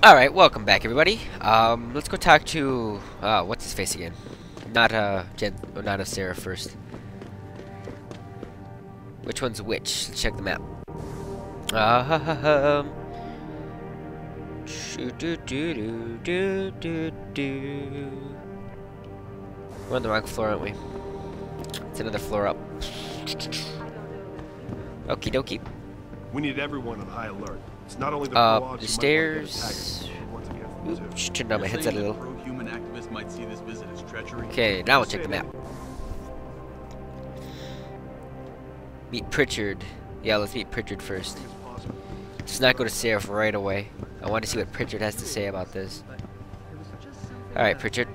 Alright, welcome back everybody. Let's go talk to what's his face again? Not not a Serif first. Which one's which? Let's check the map. We're on the wrong floor, aren't we? It's another floor up. Okie dokie. We need everyone on high alert. It's not only the the stairs. Oops, turned down my headset a little. Okay, now we'll check the map. Meet Pritchard. Yeah, let's meet Pritchard first. Let's not go to Serif right away. I want to see what Pritchard has to say about this. Alright, Pritchard.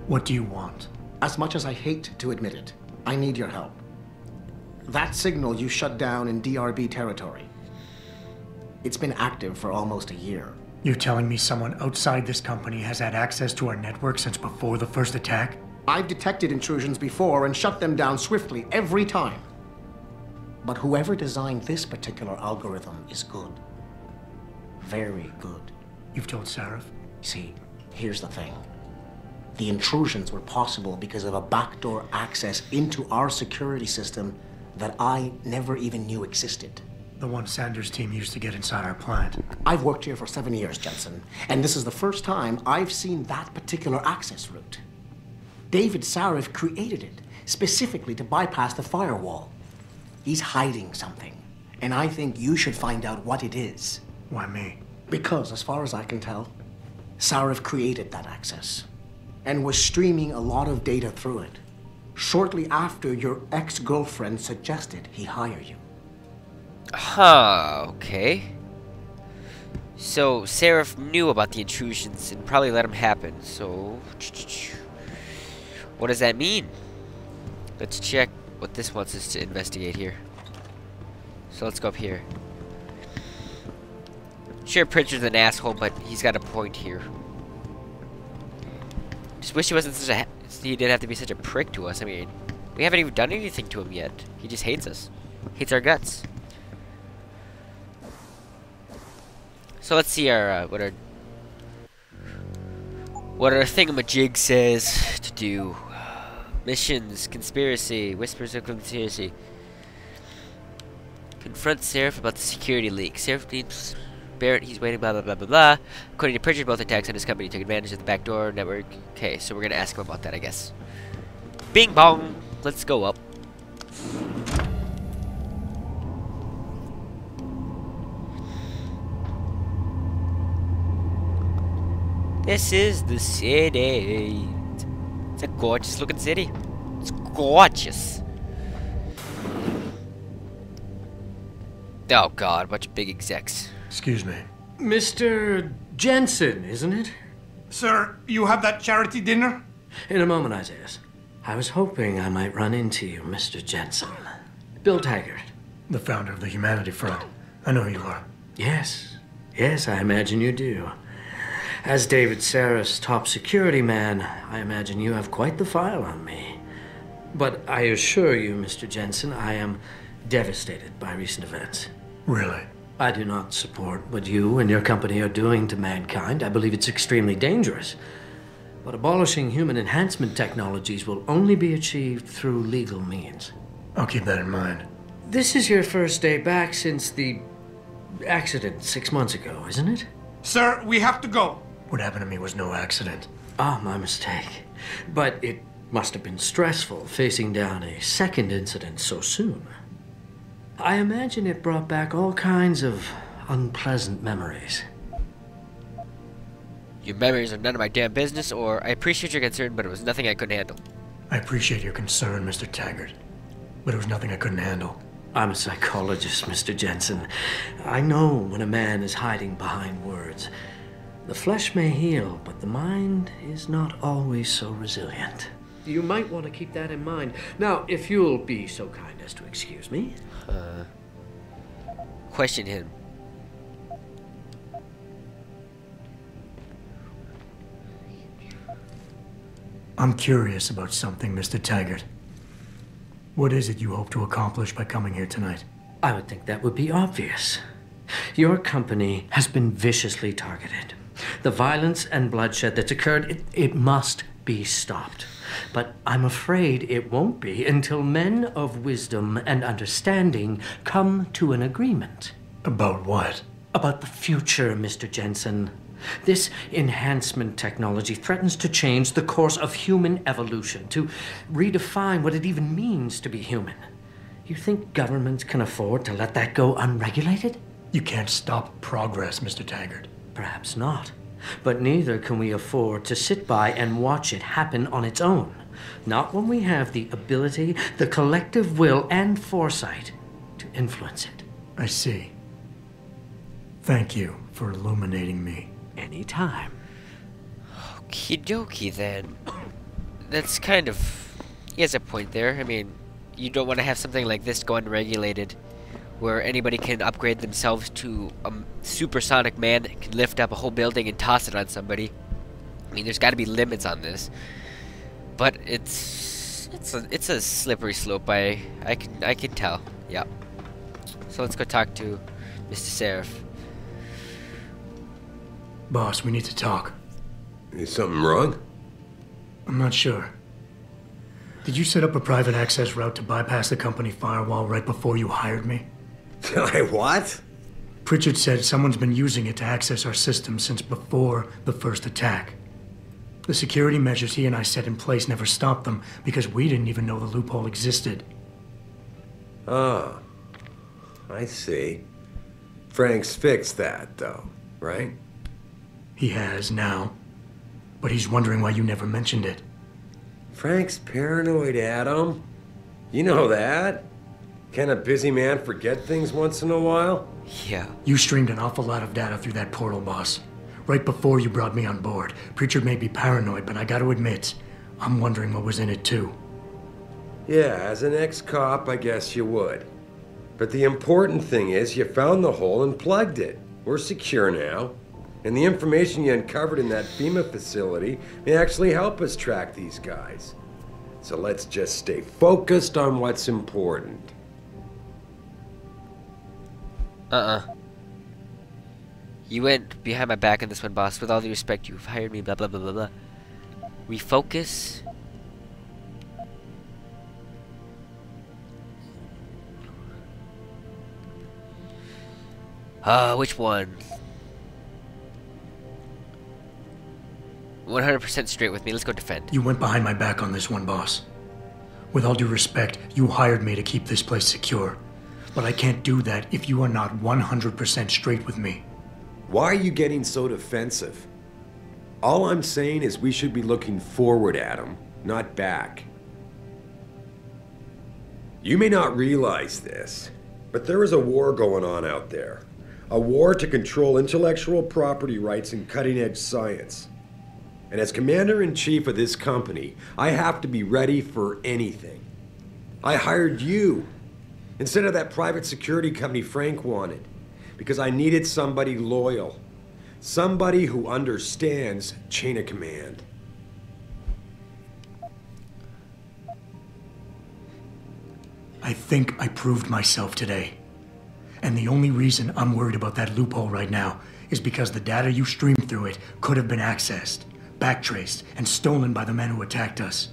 What do you want? As much as I hate to admit it, I need your help. That signal you shut down in DRB territory. It's been active for almost a year. You're telling me someone outside this company has had access to our network since before the first attack? I've detected intrusions before and shut them down swiftly every time. But whoever designed this particular algorithm is good. Very good. You've told Serif? See, here's the thing. The intrusions were possible because of a backdoor access into our security system that I never even knew existed. The one Sanders' team used to get inside our plant. I've worked here for 7 years, Jensen, and this is the first time I've seen that particular access route. David Serif created it specifically to bypass the firewall. He's hiding something, and I think you should find out what it is. Why me? Because, as far as I can tell, Serif created that access and was streaming a lot of data through it shortly after your ex-girlfriend suggested he hire you. Huh, okay. So, Serif knew about the intrusions and probably let them happen, so... What does that mean? Let's check what this wants us to investigate here. So let's go up here. Sure, Pritchard's an asshole, but he's got a point here. Just wish he wasn't such a... He didn't have to be such a prick to us. I mean, we haven't even done anything to him yet. He just hates us. Hates our guts. So let's see our what our thingamajig says to do. Missions, conspiracy, whispers of conspiracy. Confront Serif about the security leak. Serif needs Barrett. He's waiting. Blah blah blah blah blah. According to Pritchard, both attacks on his company took advantage of the backdoor network. Okay, so we're gonna ask him about that, I guess. Bing bong. Let's go up. This is the city. It's a gorgeous looking city. It's gorgeous. Oh god, a bunch of big execs. Excuse me. Mr. Jensen, isn't it? Sir, you have that charity dinner? In a moment, Isaiah. I was hoping I might run into you, Mr. Jensen. Bill Taggart. The founder of the Humanity Front. I know who you are. Yes. Yes, I imagine you do. As David Serif's top security man, I imagine you have quite the file on me. But I assure you, Mr. Jensen, I am devastated by recent events. Really? I do not support what you and your company are doing to mankind. I believe it's extremely dangerous. But abolishing human enhancement technologies will only be achieved through legal means. I'll keep that in mind. This is your first day back since the accident 6 months ago, isn't it? Sir, we have to go. What happened to me was no accident. Ah, my mistake. But it must have been stressful facing down a second incident so soon. I imagine it brought back all kinds of unpleasant memories. Your memories are none of my damn business, or I appreciate your concern, but it was nothing I couldn't handle. I appreciate your concern, Mr. Taggart, but it was nothing I couldn't handle. I'm a psychologist, Mr. Jensen. I know when a man is hiding behind words. The flesh may heal, but the mind is not always so resilient. You might want to keep that in mind. Now, if you'll be so kind as to excuse me. Question him. I'm curious about something, Mr. Taggart. What is it you hope to accomplish by coming here tonight? I would think that would be obvious. Your company has been viciously targeted. The violence and bloodshed that's occurred, it must be stopped. But I'm afraid it won't be until men of wisdom and understanding come to an agreement. About what? About the future, Mr. Jensen. This enhancement technology threatens to change the course of human evolution, to redefine what it even means to be human. You think governments can afford to let that go unregulated? You can't stop progress, Mr. Taggart. Perhaps not. But neither can we afford to sit by and watch it happen on its own. Not when we have the ability, the collective will, and foresight to influence it. I see. Thank you for illuminating me. Anytime. Okie dokie then. That's kind of... He has a point there. I mean, you don't want to have something like this go unregulated, where anybody can upgrade themselves to a supersonic man that can lift up a whole building and toss it on somebody. I mean, there's got to be limits on this. But it's a slippery slope. I can tell. Yeah. So let's go talk to Mr. Serif. Boss, we need to talk. Is something wrong? I'm not sure. Did you set up a private access route to bypass the company firewall right before you hired me? What? Pritchard said someone's been using it to access our system since before the first attack. The security measures he and I set in place never stopped them because we didn't even know the loophole existed. Ah, I see. Frank's fixed that, though, right? He has now, but he's wondering why you never mentioned it. Frank's paranoid, Adam. You know that. Can a busy man forget things once in a while? Yeah. You streamed an awful lot of data through that portal, boss. Right before you brought me on board. Pritchard may be paranoid, but I gotta admit, I'm wondering what was in it too. Yeah, as an ex-cop, I guess you would. But the important thing is you found the hole and plugged it. We're secure now. And the information you uncovered in that FEMA facility may actually help us track these guys. So let's just stay focused on what's important. You went behind my back on this one, boss. With all due respect, you've hired me, blah, blah, blah, blah, blah. Refocus? Which one? 100% straight with me. Let's go defend. You went behind my back on this one, boss. With all due respect, you hired me to keep this place secure. But I can't do that if you are not 100% straight with me. Why are you getting so defensive? All I'm saying is we should be looking forward, Adam, not back. You may not realize this, but there is a war going on out there. A war to control intellectual property rights and cutting-edge science. And as commander-in-chief of this company, I have to be ready for anything. I hired you instead of that private security company Frank wanted, because I needed somebody loyal. Somebody who understands chain of command. I think I proved myself today. And the only reason I'm worried about that loophole right now is because the data you streamed through it could have been accessed, backtraced, and stolen by the men who attacked us.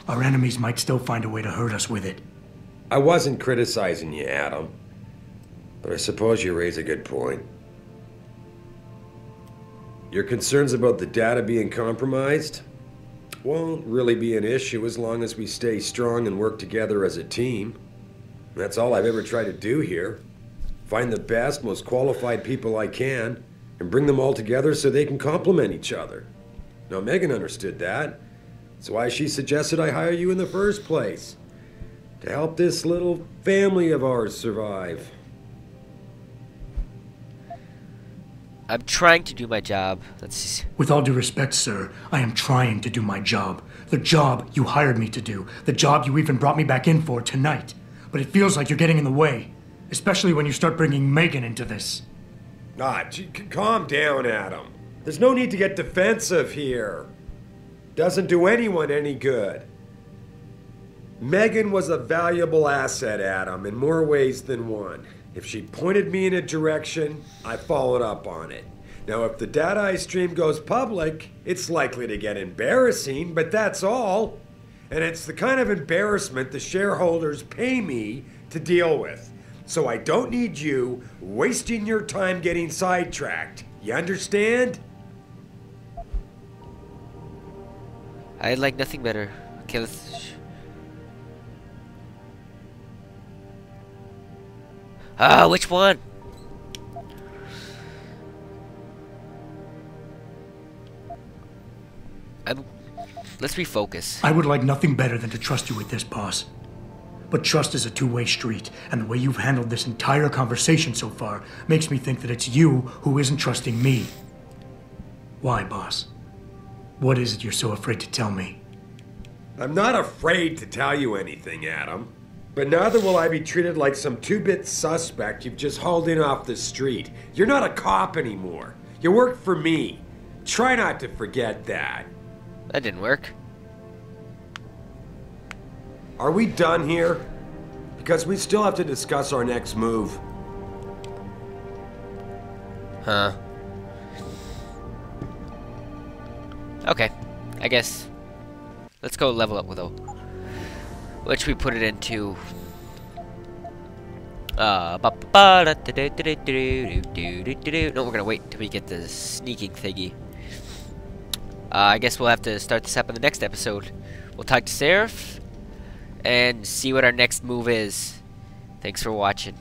Our enemies might still find a way to hurt us with it. I wasn't criticizing you, Adam. But I suppose you raise a good point. Your concerns about the data being compromised won't really be an issue as long as we stay strong and work together as a team. That's all I've ever tried to do here. Find the best, most qualified people I can, and bring them all together so they can complement each other. Now, Megan understood that. That's why she suggested I hire you in the first place. To help this little family of ours survive. I'm trying to do my job. With all due respect, sir, I am trying to do my job. The job you hired me to do. The job you even brought me back in for tonight. But it feels like you're getting in the way. Especially when you start bringing Megan into this. Calm down, Adam. There's no need to get defensive here. Doesn't do anyone any good. Megan was a valuable asset, Adam, in more ways than one. If she pointed me in a direction, I followed up on it. Now, if the data I stream goes public, it's likely to get embarrassing, but that's all. And it's the kind of embarrassment the shareholders pay me to deal with. So I don't need you wasting your time getting sidetracked. You understand? I'd like nothing better. Okay, let's... which one? Let's refocus. I would like nothing better than to trust you with this, boss. But trust is a two-way street, and the way you've handled this entire conversation so far makes me think that it's you who isn't trusting me. Why, boss? What is it you're so afraid to tell me? I'm not afraid to tell you anything, Adam. But neither will I be treated like some two-bit suspect you've just hauled in off the street. You're not a cop anymore. You work for me. Try not to forget that. That didn't work. Are we done here? Because we still have to discuss our next move. Huh. Okay. I guess. Let's go level up, though. Which we put it into... No, we're gonna wait till we get the sneaking thingy. I guess we'll have to start this up in the next episode. We'll talk to Serif and see what our next move is. Thanks for watching.